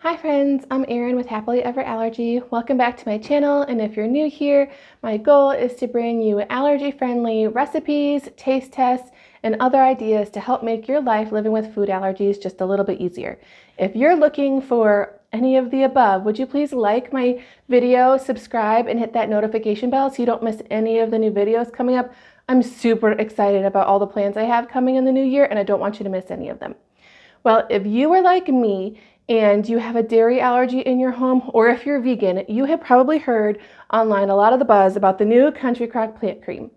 Hi friends, I'm Erin with Happily Ever Allergy. Welcome back to my channel, and if you're new here, my goal is to bring you allergy-friendly recipes, taste tests, and other ideas to help make your life living with food allergies just a little bit easier. If you're looking for any of the above, would you please like my video, subscribe, and hit that notification bell so you don't miss any of the new videos coming up? I'm super excited about all the plans I have coming in the new year, and I don't want you to miss any of them. Well, if you are like me and you have a dairy allergy in your home, or if you're vegan, you have probably heard online a lot of the buzz about the new Country Crock plant cream.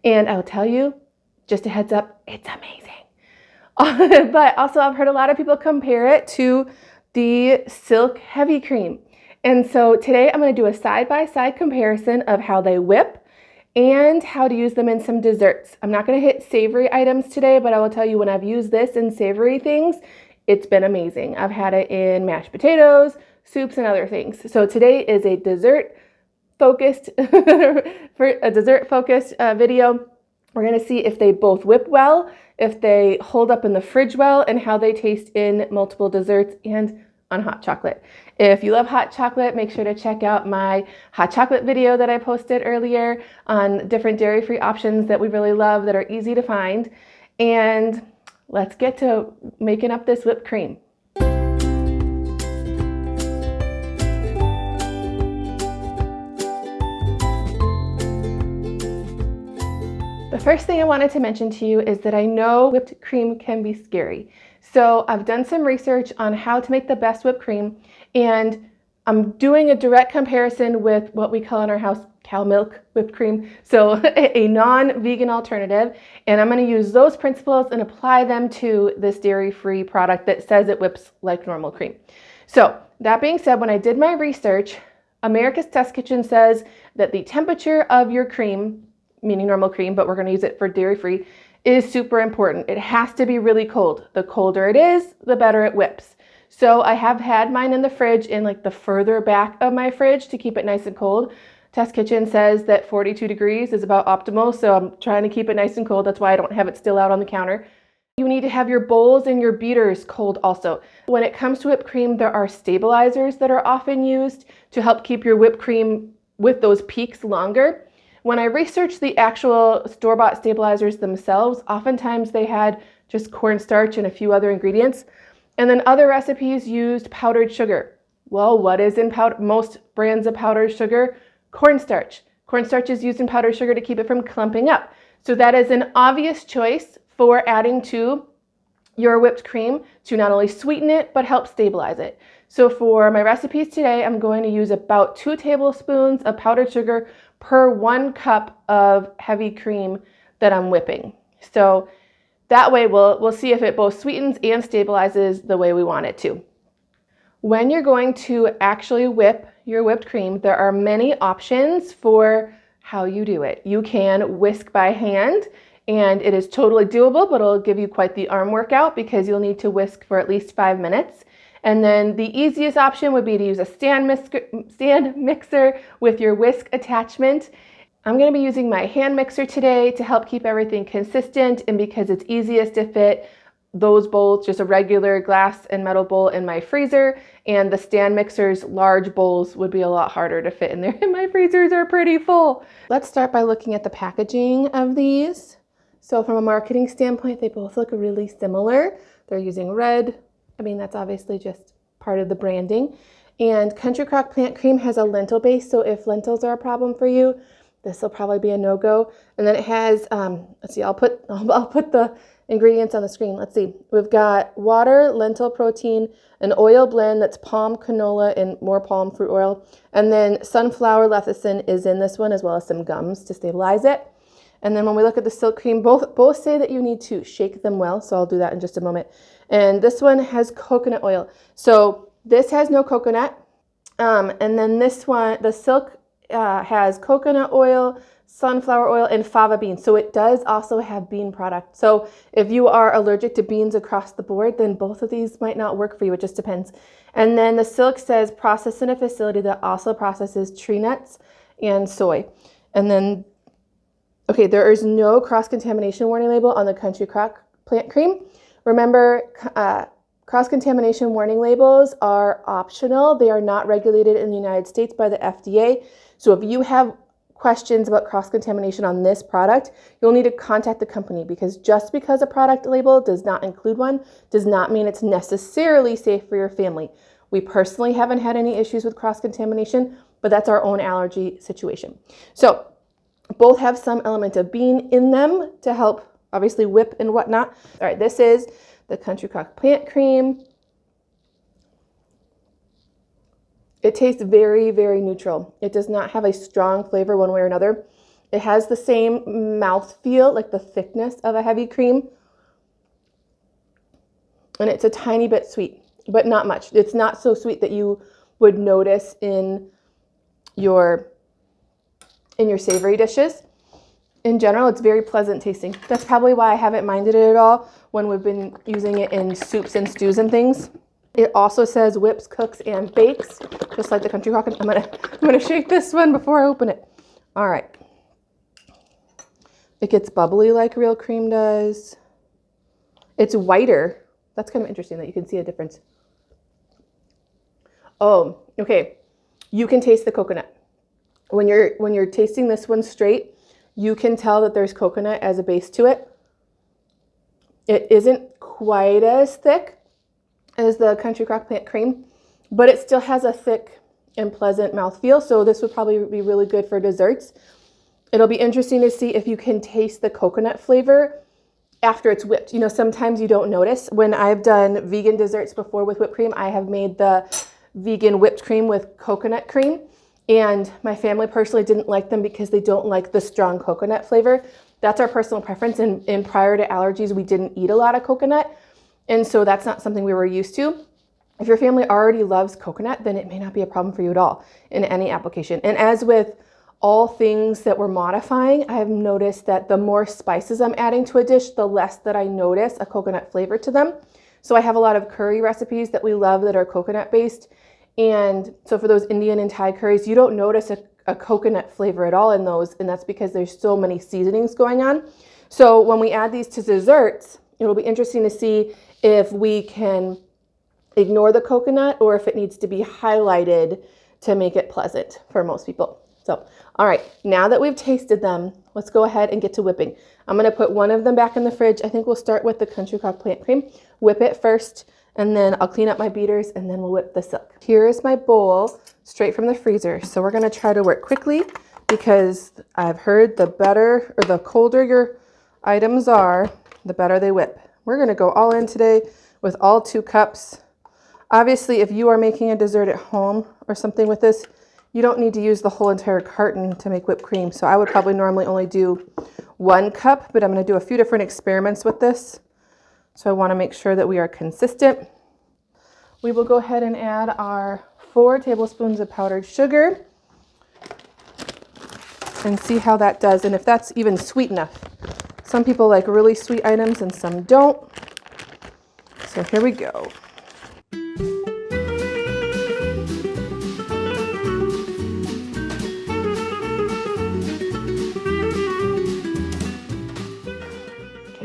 And I'll tell you, just a heads up, it's amazing. But also I've heard a lot of people compare it to the Silk heavy cream. And so today I'm going to do a side-by-side comparison of how they whip and how to use them in some desserts. I'm not going to hit savory items today, but I will tell you when I've used this in savory things, it's been amazing. I've had it in mashed potatoes, soups, and other things. So today is a dessert-focused video. We're going to see if they both whip well, if they hold up in the fridge well, and how they taste in multiple desserts and on hot chocolate. If you love hot chocolate, make sure to check out my hot chocolate video that I posted earlier on different dairy-free options that we really love that are easy to find. And let's get to making up this whipped cream. The first thing I wanted to mention to you is that I know whipped cream can be scary. So I've done some research on how to make the best whipped cream, and I'm doing a direct comparison with what we call in our house cow milk whipped cream, so a non-vegan alternative, and I'm going to use those principles and apply them to this dairy-free product that says it whips like normal cream. So that being said, when I did my research, America's Test Kitchen says that the temperature of your cream, meaning normal cream, but we're going to use it for dairy-free, is super important. It has to be really cold. The colder it is, the better it whips. So I have had mine in the fridge in like the further back of my fridge to keep it nice and cold. Test Kitchen says that 42 degrees is about optimal, so I'm trying to keep it nice and cold. That's why I don't have it still out on the counter. You need to have your bowls and your beaters cold also. When it comes to whipped cream, there are stabilizers that are often used to help keep your whipped cream with those peaks longer. When I researched the actual store-bought stabilizers themselves, oftentimes they had just cornstarch and a few other ingredients. And then other recipes used powdered sugar. Well, what is in most brands of powdered sugar? Cornstarch. Cornstarch is used in powdered sugar to keep it from clumping up. So that is an obvious choice for adding to your whipped cream to not only sweeten it, but help stabilize it. So for my recipes today, I'm going to use about 2 tablespoons of powdered sugar per 1 cup of heavy cream that I'm whipping. So that way we'll see if it both sweetens and stabilizes the way we want it to. When you're going to actually whip your whipped cream, there are many options for how you do it. You can whisk by hand, and it is totally doable, but it'll give you quite the arm workout because you'll need to whisk for at least 5 minutes. And then the easiest option would be to use a stand mixer with your whisk attachment. I'm going to be using my hand mixer today to help keep everything consistent, and because it's easiest to fit those bowls, just a regular glass and metal bowl in my freezer, and the stand mixer's large bowls would be a lot harder to fit in there, and my freezers are pretty full. Let's start by looking at the packaging of these. So from a marketing standpoint, they both look really similar. They're using red. I mean, that's obviously just part of the branding. And Country Crock plant cream has a lentil base, so if lentils are a problem for you, this will probably be a no-go. And then it has, let's see, I'll put the ingredients on the screen. Let's see. We've got water, lentil protein, an oil blend that's palm canola and more palm fruit oil. And then sunflower lecithin is in this one, as well as some gums to stabilize it. And then when we look at the Silk cream, both say that you need to shake them well, so I'll do that in just a moment. And this one has coconut oil. So this has no coconut. And then this one, the Silk has coconut oil, sunflower oil, and fava beans. So it does also have bean product. So if you are allergic to beans across the board, then both of these might not work for you. It just depends. And then the Silk says processed in a facility that also processes tree nuts and soy. And then, okay, there is no cross-contamination warning label on the Country Crock plant cream. Remember, Cross-contamination warning labels are optional. They are not regulated in the United States by the FDA. So if you have questions about cross-contamination on this product, you'll need to contact the company, because just because a product label does not include one does not mean it's necessarily safe for your family. We personally haven't had any issues with cross-contamination, but that's our own allergy situation. So both have some element of bean in them to help obviously whip and whatnot. All right, this is the Country Crock plant cream. It tastes very, very neutral. It does not have a strong flavor one way or another. It has the same mouthfeel, like the thickness of a heavy cream. And it's a tiny bit sweet, but not much. It's not so sweet that you would notice in your savory dishes. In general, it's very pleasant tasting. That's probably why I haven't minded it at all when we've been using it in soups and stews and things. It also says whips, cooks, and bakes, just like the Country Crock. I'm gonna shake this one before I open it. All right. It gets bubbly like real cream does. It's whiter. That's kind of interesting that you can see a difference. Oh, okay. You can taste the coconut. When you're tasting this one straight, you can tell that there's coconut as a base to it. It isn't quite as thick as the Country Crock plant cream, but it still has a thick and pleasant mouthfeel. So this would probably be really good for desserts. It'll be interesting to see if you can taste the coconut flavor after it's whipped. You know, sometimes you don't notice. When I've done vegan desserts before with whipped cream, I have made the vegan whipped cream with coconut cream. And my family personally didn't like them because they don't like the strong coconut flavor. That's our personal preference. And prior to allergies, we didn't eat a lot of coconut. And so that's not something we were used to. If your family already loves coconut, then it may not be a problem for you at all in any application. And as with all things that we're modifying, I have noticed that the more spices I'm adding to a dish, the less that I notice a coconut flavor to them. So I have a lot of curry recipes that we love that are coconut based. And so for those Indian and Thai curries, you don't notice a coconut flavor at all in those. And that's because there's so many seasonings going on. So when we add these to desserts, it'll be interesting to see if we can ignore the coconut or if it needs to be highlighted to make it pleasant for most people. So, all right, now that we've tasted them, let's go ahead and get to whipping. I'm gonna put one of them back in the fridge. I think we'll start with the Country Crock plant cream, whip it first, and then I'll clean up my beaters and then we'll whip the Silk. Here is my bowl straight from the freezer. So we're gonna try to work quickly because I've heard the better or the colder your items are, the better they whip. We're gonna go all in today with all 2 cups. Obviously, if you are making a dessert at home or something with this, you don't need to use the whole entire carton to make whipped cream. So I would probably normally only do 1 cup, but I'm gonna do a few different experiments with this. So I wanna make sure that we are consistent. We will go ahead and add our 4 tablespoons of powdered sugar and see how that does and if that's even sweet enough. Some people like really sweet items and some don't. So here we go.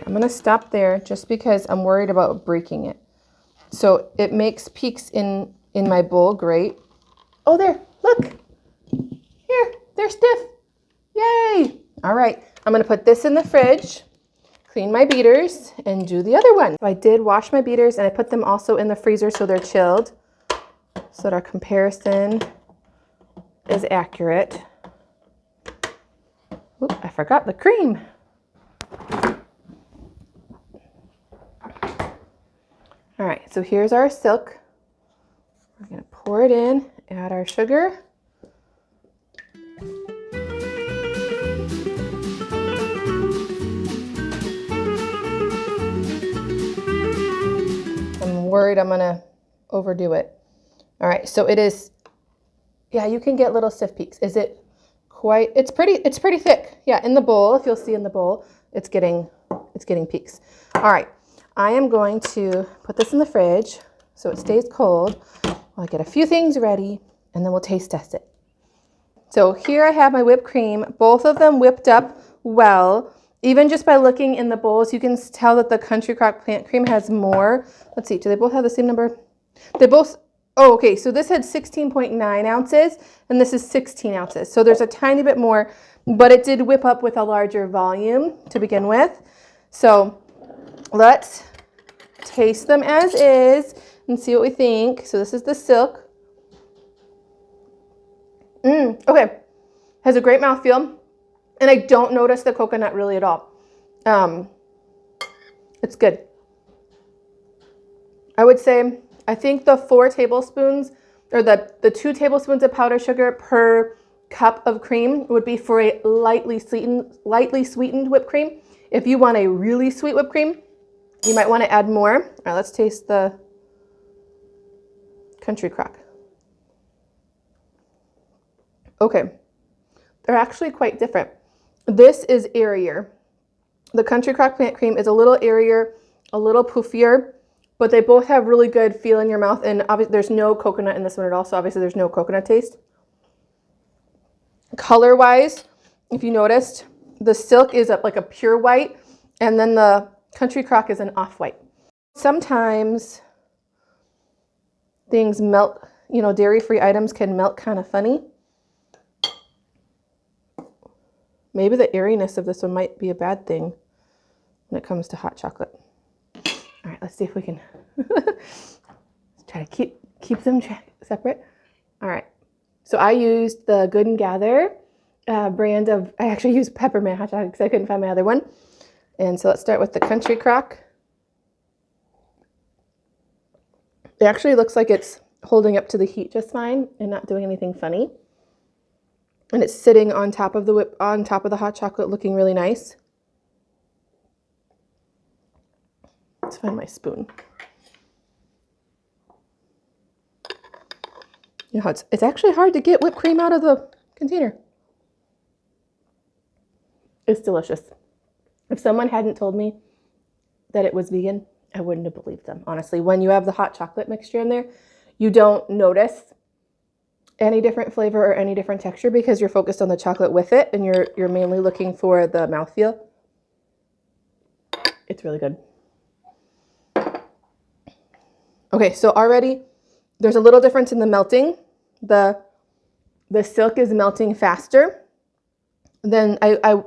I'm gonna stop there just because I'm worried about breaking it. So it makes peaks in my bowl, great. Oh, there, look. Here, they're stiff. Yay. All right, I'm gonna put this in the fridge, clean my beaters, and do the other one. So I did wash my beaters and I put them also in the freezer so they're chilled so that our comparison is accurate. Oop, I forgot the cream. All right, so here's our Silk. We're gonna pour it in, add our sugar. I'm worried I'm gonna overdo it. All right, so it is, yeah, you can get little stiff peaks. Is it quite, it's pretty thick. Yeah, in the bowl, if you'll see in the bowl, it's getting peaks. All right. I am going to put this in the fridge so it stays cold while I get a few things ready and then we'll taste test it. So here I have my whipped cream, both of them whipped up well. Even just by looking in the bowls, you can tell that the Country Crock plant cream has more. Let's see, do they both have the same number? They both, oh, okay, so this had 16.9 ounces and this is 16 ounces. So there's a tiny bit more, but it did whip up with a larger volume to begin with. So let's taste them as is and see what we think. So this is the Silk. Okay, has a great mouthfeel. And I don't notice the coconut really at all. It's good. I would say, I think the 4 tablespoons or the 2 tablespoons of powdered sugar per cup of cream would be for a lightly sweetened whipped cream. If you want a really sweet whipped cream, you might want to add more. All right, let's taste the Country Crock. Okay, they're actually quite different. This is airier. The Country Crock plant cream is a little airier, a little poofier, but they both have really good feel in your mouth. And obviously there's no coconut in this one at all, so obviously there's no coconut taste. Color-wise, if you noticed, the Silk is like a pure white, and then the Country Crock is an off-white. Sometimes things melt, you know, dairy-free items can melt kind of funny. Maybe the airiness of this one might be a bad thing when it comes to hot chocolate. All right, let's see if we can try to keep them separate. All right, so I used the Good and Gather brand of, I actually used peppermint hot chocolate because I couldn't find my other one. And so let's start with the Country Crock. It actually looks like it's holding up to the heat just fine and not doing anything funny. And it's sitting on top of the hot chocolate, looking really nice. Let's find my spoon. You know, it's actually hard to get whipped cream out of the container. It's delicious. If someone hadn't told me that it was vegan, I wouldn't have believed them. Honestly, when you have the hot chocolate mixture in there, you don't notice any different flavor or any different texture because you're focused on the chocolate with it and you're mainly looking for the mouthfeel. It's really good. Okay, so already there's a little difference in the melting. The Silk is melting faster. Then I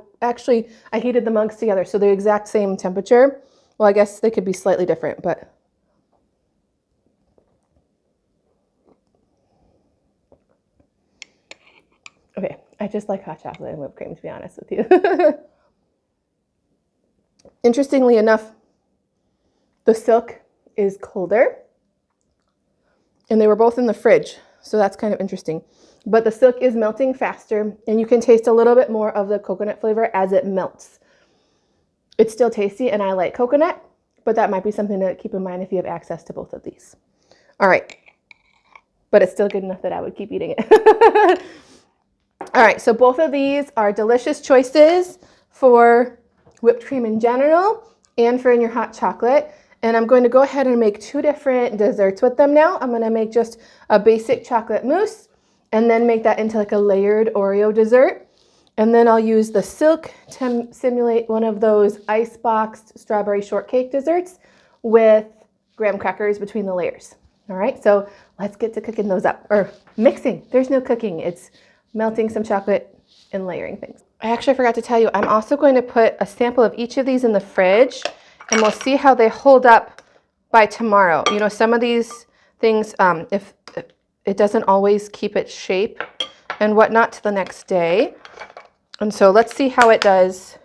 heated the mugs together, so they're the exact same temperature. Well, I guess they could be slightly different, but okay, I just like hot chocolate and whipped cream, to be honest with you. Interestingly enough, the Silk is colder, and they were both in the fridge, so that's kind of interesting. But the Silk is melting faster, and you can taste a little bit more of the coconut flavor as it melts. It's still tasty, and I like coconut, but that might be something to keep in mind if you have access to both of these. All right, but it's still good enough that I would keep eating it. All right, so both of these are delicious choices for whipped cream in general and for in your hot chocolate. And I'm going to go ahead and make 2 different desserts with them now. I'm going to make just a basic chocolate mousse and then make that into like a layered Oreo dessert. And then I'll use the Silk to simulate one of those Icebox strawberry shortcake desserts with graham crackers between the layers. All right, so let's get to cooking those up, or mixing. There's no cooking. It's melting some chocolate and layering things. I actually forgot to tell you, I'm also going to put a sample of each of these in the fridge, and we'll see how they hold up by tomorrow. You know, some of these things, if it doesn't always keep its shape and whatnot to the next day. And so let's see how it does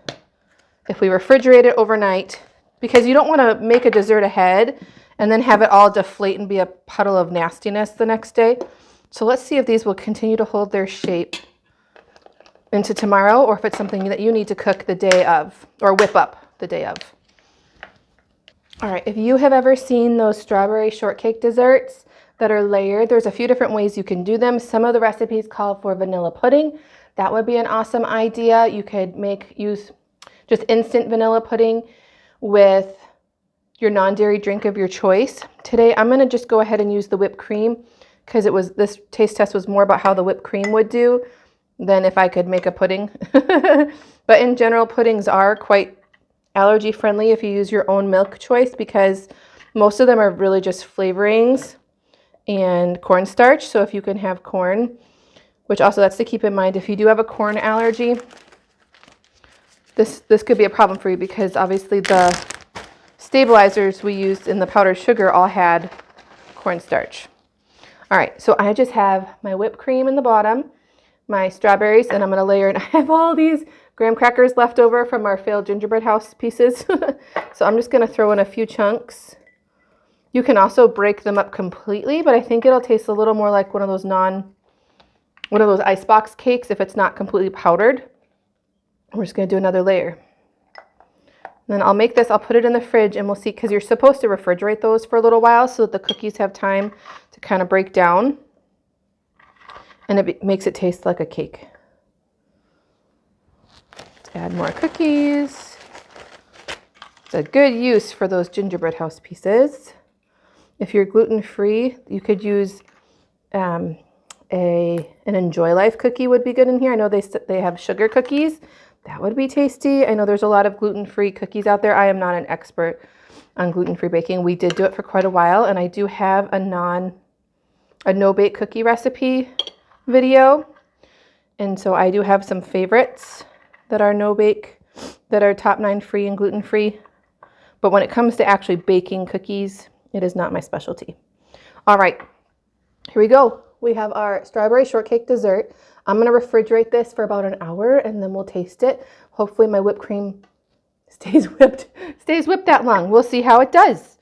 if we refrigerate it overnight, because you don't want to make a dessert ahead and then have it all deflate and be a puddle of nastiness the next day. So let's see if these will continue to hold their shape into tomorrow, or if it's something that you need to cook the day of, or whip up the day of. All right, if you have ever seen those strawberry shortcake desserts that are layered, there's a few different ways you can do them. Some of the recipes call for vanilla pudding. That would be an awesome idea. You could use just instant vanilla pudding with your non-dairy drink of your choice. Today, I'm gonna just go ahead and use the whipped cream because this taste test was more about how the whipped cream would do than if I could make a pudding. But in general, puddings are quite allergy friendly if you use your own milk choice, because most of them are really just flavorings and cornstarch. So if you can have corn, which also that's to keep in mind, if you do have a corn allergy, this could be a problem for you, because obviously the stabilizers we used in the powdered sugar all had cornstarch. All right, so I just have my whipped cream in the bottom, my strawberries, and I'm going to layer it. I have all these graham crackers left over from our failed gingerbread house pieces. So I'm just going to throw in a few chunks. You can also break them up completely, but I think it'll taste a little more like one of those Icebox cakes if it's not completely powdered. We're just going to do another layer. And then I'll make this, I'll put it in the fridge, and we'll see, because you're supposed to refrigerate those for a little while so that the cookies have time to kind of break down. And it makes it taste like a cake. Let's add more cookies. It's a good use for those gingerbread house pieces. If you're gluten-free, you could use an Enjoy Life cookie would be good in here. I know they have sugar cookies. That would be tasty. I know there's a lot of gluten-free cookies out there. I am not an expert on gluten-free baking. We did do it for quite a while, and I do have a no-bake cookie recipe video. And so I do have some favorites that are no-bake, that are top 9 free and gluten-free. But when it comes to actually baking cookies, it is not my specialty. All right, here we go. We have our strawberry shortcake dessert. I'm going to refrigerate this for about an hour, and then we'll taste it. Hopefully my whipped cream stays whipped that long. We'll see how it does.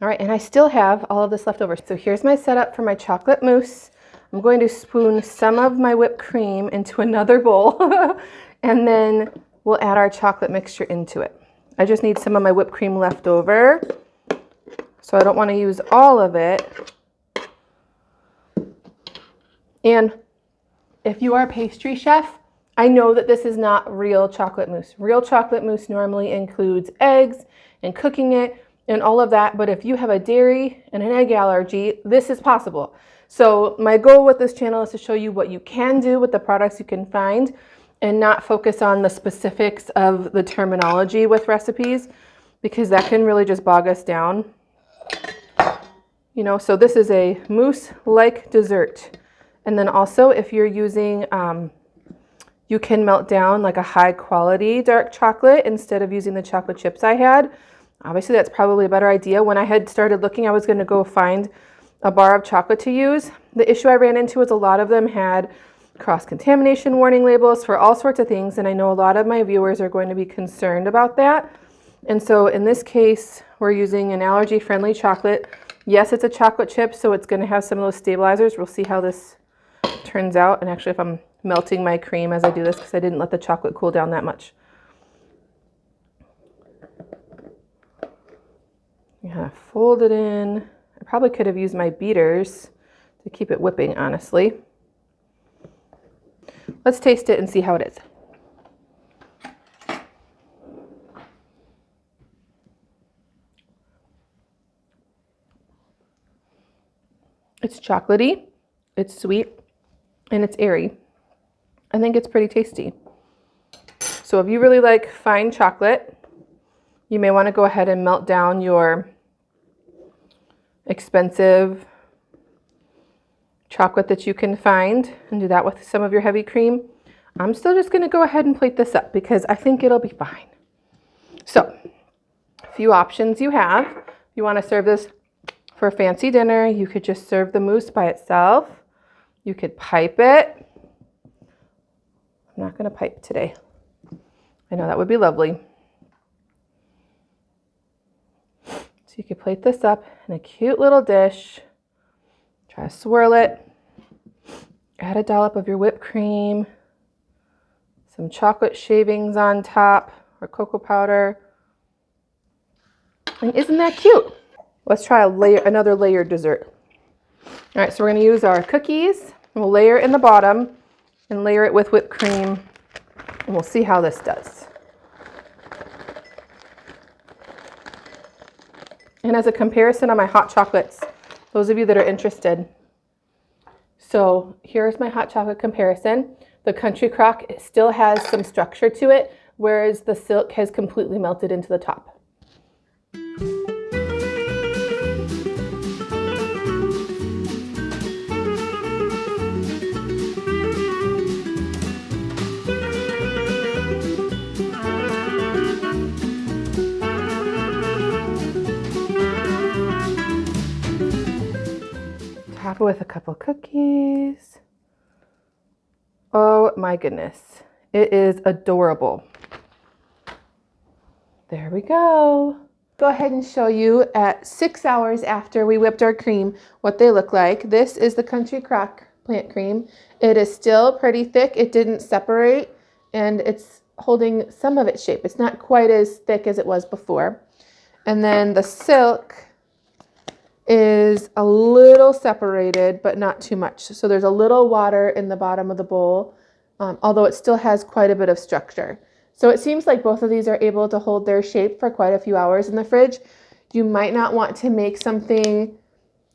All right, and I still have all of this left over. So here's my setup for my chocolate mousse. I'm going to spoon some of my whipped cream into another bowl, and then we'll add our chocolate mixture into it. I just need some of my whipped cream left over, so I don't want to use all of it. And if you are a pastry chef, I know that this is not real chocolate mousse. Real chocolate mousse normally includes eggs and cooking it and all of that. But if you have a dairy and an egg allergy, this is possible. So my goal with this channel is to show you what you can do with the products you can find, and not focus on the specifics of the terminology with recipes, because that can really just bog us down. You know, so this is a mousse-like dessert. And then also, if you're using, you can melt down like a high quality dark chocolate instead of using the chocolate chips I had. Obviously, that's probably a better idea. When I had started looking, I was going to go find a bar of chocolate to use. The issue I ran into was a lot of them had cross-contamination warning labels for all sorts of things, and I know a lot of my viewers are going to be concerned about that. And so in this case, we're using an allergy-friendly chocolate. Yes, it's a chocolate chip, so it's going to have some of those stabilizers. We'll see how this turns out. And actually, if I'm melting my cream as I do this, because I didn't let the chocolate cool down that much. You kind of fold it in. I probably could have used my beaters to keep it whipping, honestly. Let's taste it and see how it is. It's chocolatey, it's sweet, and it's airy. I think it's pretty tasty. So if you really like fine chocolate, you may want to go ahead and melt down your expensive chocolate that you can find and do that with some of your heavy cream. I'm still just going to go ahead and plate this up because I think it'll be fine. So, a few options you have. If you want to serve this for a fancy dinner, you could just serve the mousse by itself. You could pipe it. I'm not going to pipe today. I know that would be lovely. So you could plate this up in a cute little dish. Try to swirl it. Add a dollop of your whipped cream. Some chocolate shavings on top or cocoa powder. And isn't that cute? Let's try another layered dessert. All right, so we're going to use our cookies. And we'll layer it in the bottom and layer it with whipped cream. And we'll see how this does. And as a comparison on my hot chocolates, those of you that are interested. So here's my hot chocolate comparison. The Country Crock still has some structure to it, whereas the Silk has completely melted into the top. Top it with a couple cookies. Oh my goodness, it is adorable. There we go. Go ahead and show you at 6 hours after we whipped our cream what they look like. This is the Country Crock plant cream. It is still pretty thick. It didn't separate and it's holding some of its shape. It's not quite as thick as it was before. And then the Silk is a little separated, but not too much. So there's a little water in the bottom of the bowl, although it still has quite a bit of structure. So it seems like both of these are able to hold their shape for quite a few hours in the fridge. You might not want to make something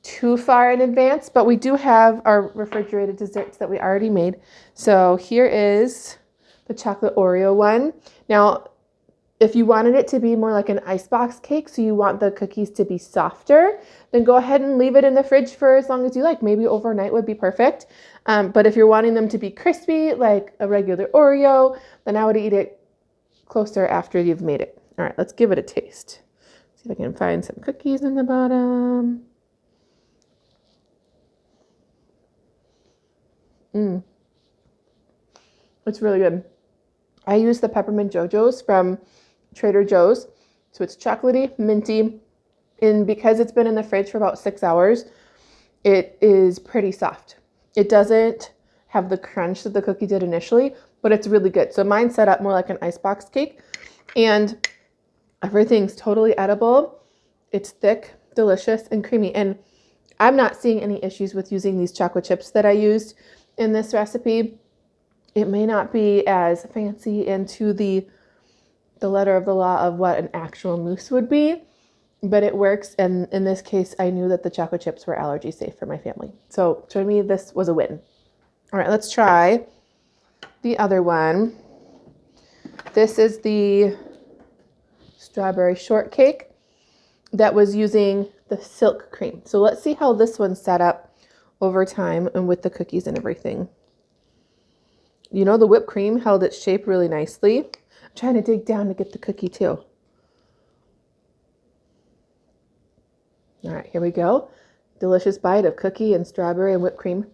too far in advance, but we do have our refrigerated desserts that we already made. So here is the chocolate Oreo one. Now, if you wanted it to be more like an icebox cake, so you want the cookies to be softer, then go ahead and leave it in the fridge for as long as you like. Maybe overnight would be perfect. But if you're wanting them to be crispy, like a regular Oreo, then I would eat it closer after you've made it. All right, let's give it a taste. See if I can find some cookies in the bottom. It's really good. I use the peppermint JoJo's from Trader Joe's. So it's chocolatey, minty, and because it's been in the fridge for about 6 hours, it is pretty soft. It doesn't have the crunch that the cookie did initially, but it's really good. So mine's set up more like an icebox cake, and everything's totally edible. It's thick, delicious, and creamy. And I'm not seeing any issues with using these chocolate chips that I used in this recipe. It may not be as fancy and to the letter of the law of what an actual mousse would be, but it works. And in this case, I knew that the chocolate chips were allergy safe for my family. So to me, this was a win. All right, let's try the other one. This is the strawberry shortcake that was using the Silk cream. So let's see how this one's set up over time and with the cookies and everything. You know, the whipped cream held its shape really nicely. I'm trying to dig down to get the cookie too. All right, here we go. Delicious bite of cookie and strawberry and whipped cream.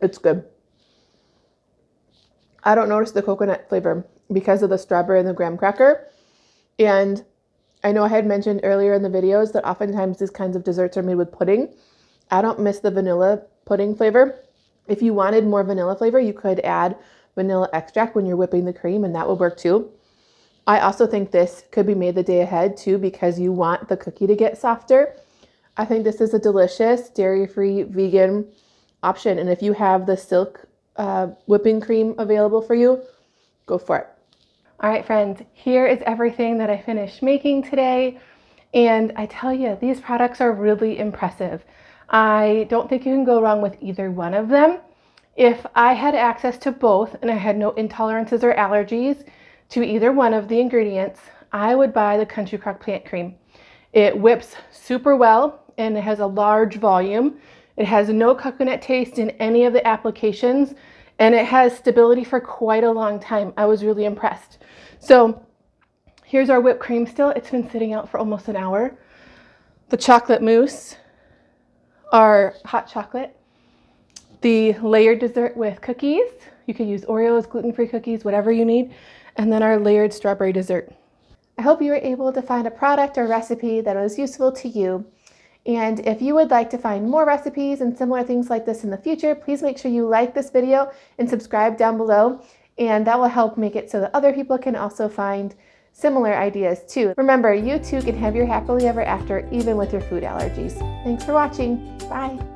It's good. I don't notice the coconut flavor because of the strawberry and the graham cracker. And I know I had mentioned earlier in the videos that oftentimes these kinds of desserts are made with pudding. I don't miss the vanilla pudding flavor. If you wanted more vanilla flavor, you could add vanilla extract when you're whipping the cream, and that would work too. I also think this could be made the day ahead too, because you want the cookie to get softer. I think this is a delicious dairy-free vegan option. And if you have the Silk whipping cream available for you, go for it. All right, friends, here is everything that I finished making today. And I tell you, these products are really impressive. I don't think you can go wrong with either one of them. If I had access to both and I had no intolerances or allergies to either one of the ingredients, I would buy the Country Crock plant cream. It whips super well and it has a large volume. It has no coconut taste in any of the applications, and it has stability for quite a long time. I was really impressed. So here's our whipped cream still. It's been sitting out for almost an hour. The chocolate mousse, our hot chocolate, the layered dessert with cookies. You could use Oreos, gluten-free cookies, whatever you need. And then our layered strawberry dessert. I hope you were able to find a product or recipe that was useful to you. And if you would like to find more recipes and similar things like this in the future, please make sure you like this video and subscribe down below. And that will help make it so that other people can also find similar ideas too. Remember, you too can have your happily ever after even with your food allergies. Thanks for watching. Bye.